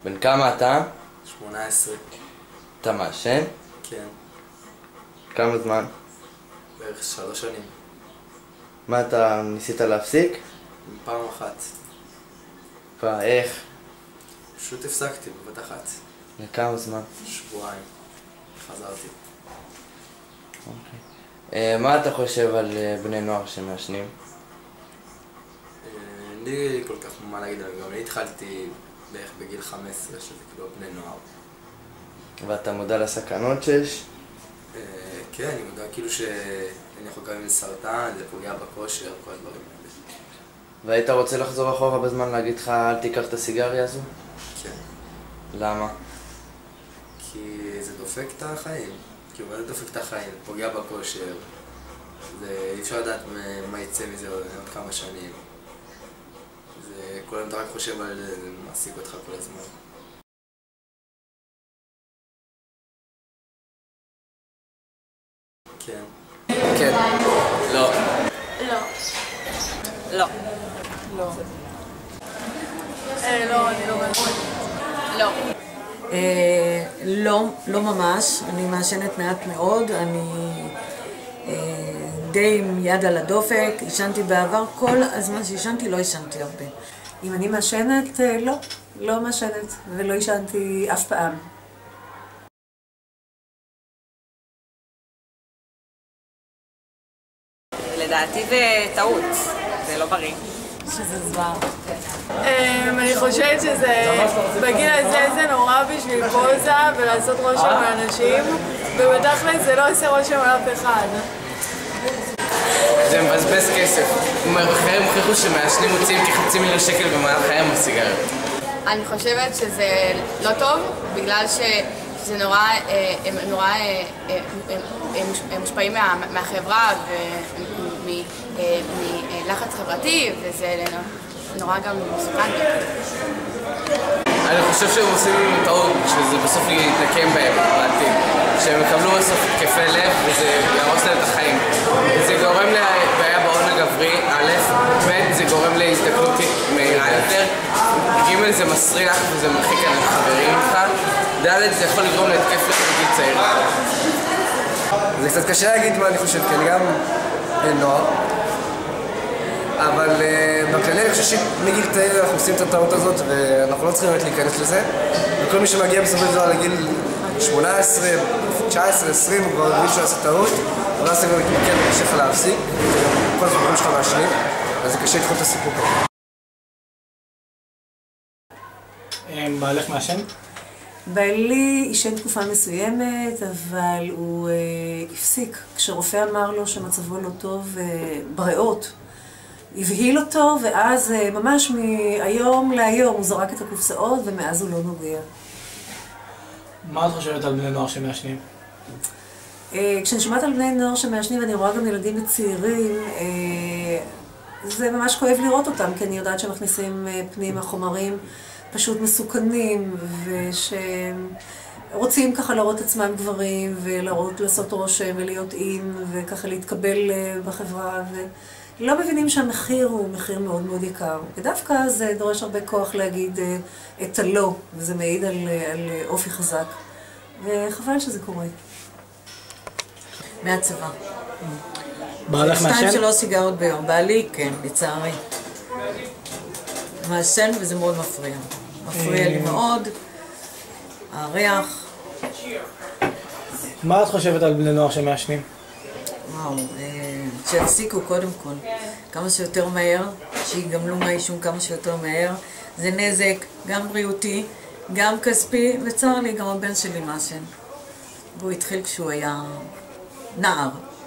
בן כמה אתה? 18. אתה מעשן? כן. כמה זמן? בערך 3 שנים. מה, אתה ניסית להפסיק? פעם אחת. איך? פשוט הפסקתי בבת אחת. לכמה זמן? שבועיים. חזרתי. מה אתה חושב על בני נוער שמעשנים? אין לי כל כך מה להגיד, גם אני התחלתי בערך בגיל 15, שזה כאילו בני נוער. ואתה מודע לסכנות שיש? כן, אני מודע כאילו שאני יכול גם עם סרטן, זה פוגע בכושר, כל הדברים האלה. והיית רוצה לחזור אחורה בזמן להגיד לך אל תיקח את הסיגריה הזו? כן. למה? כי זה דופק את החיים. כאילו, זה דופק את החיים, זה פוגע בכושר. אי אפשר לדעת מה יצא מזה עוד כמה שנים. כל היום אתה רק חושב על זה, זה מעסיק אותך כל הזמן. כן. כן. לא. לא. לא. לא. לא, אני לא מעשנת. לא. לא ממש, אני מעשנת מעט מאוד, אני די עם יד על הדופק, עישנתי בעבר, כל הזמן שעישנתי לא עישנתי הרבה. אם אני מעשנת, לא מעשנת ולא עישנתי אף פעם. לדעתי זה טעות, זה לא בריא. שזה זוועה. אני חושבת שזה, בגיל הזה זה נורא בשביל פוזה ולעשות רושם לאנשים, ובתכל'ס זה לא עושה רושם על אף אחד. זה מבזבז כסף. מחקרים הוכיחו שמעשנים מוציאים כ500,000 שקל במהלך חייהם בסיגריות. אני חושבת שזה לא טוב, בגלל שזה נורא, הם מושפעים מהחברה ומלחץ חברתי, וזה נורא גם מסוכן. אני חושב שהם עושים טעות, שזה בסוף יתנקם בהם בעתיד. שהם יקבלו בסוף התקפי לב וזה יהרוס להם את החיים. זה גורם לבעיה בהון הגברי, א', ב', זה גורם להזדקנות מהירה יותר, ג', זה מסריח וזה מרחיק על חברים איתך, ד', זה יכול לגרום להתקף לב בגיל צעיר. זה קצת קשה להגיד מה אני חושב, כי אני גם בן נוער, אבל בכללי אני חושב שמגיל צעיר אנחנו עושים את הטעות הזאת ואנחנו לא צריכים באמת להיכנס לזה, וכל מי שמגיע בסופו של דבר לגיל 18, 19, 20 הוא כבר מבין שהוא עושה טעות, אבל אז אתה גם מתמקד וקשה לך להפסיק, כל החברים שלך מעשנים, אז זה קשה לדחות את הסיפור. בעלך מעשן? בעלי עישן תקופה מסוימת, אבל הוא הפסיק. כשרופא אמר לו שמצבו לא טוב בריאות, הבהיל אותו, ואז ממש מהיום להיום הוא זרק את הקופסאות, ומאז הוא לא נוגע. מה את חושבת על בני נוער שמעשנים? כשאני שומעת על בני נוער שמעשנים ואני רואה גם ילדים וצעירים, זה ממש כואב לראות אותם, כי אני יודעת שמכניסים פנימה חומרים פשוט מסוכנים, ושרוצים ככה להראות עצמם גברים, ולעשות רושם ולהיות עם, וככה להתקבל בחברה, ולא מבינים שהמחיר הוא מחיר מאוד מאוד יקר. ודווקא זה דורש הרבה כוח להגיד את הלא, וזה מעיד על אופי חזק. וחבל שזה קורה. מהצבא. בעלך מעשן? 2-3 סיגרות ביום. בעלי, כן, לצערי. מעשן וזה מאוד מפריע. מפריע לי מאוד. הריח. מה את חושבת על בני נוער שמעשנים? וואו, שיפסיקו קודם כל. כמה שיותר מהר, שיגמלו מהעישון כמה שיותר מהר. זה נזק, גם בריאותי, גם כספי, וצר לי, גם הבן שלי מעשן. והוא התחיל כשהוא היה נער.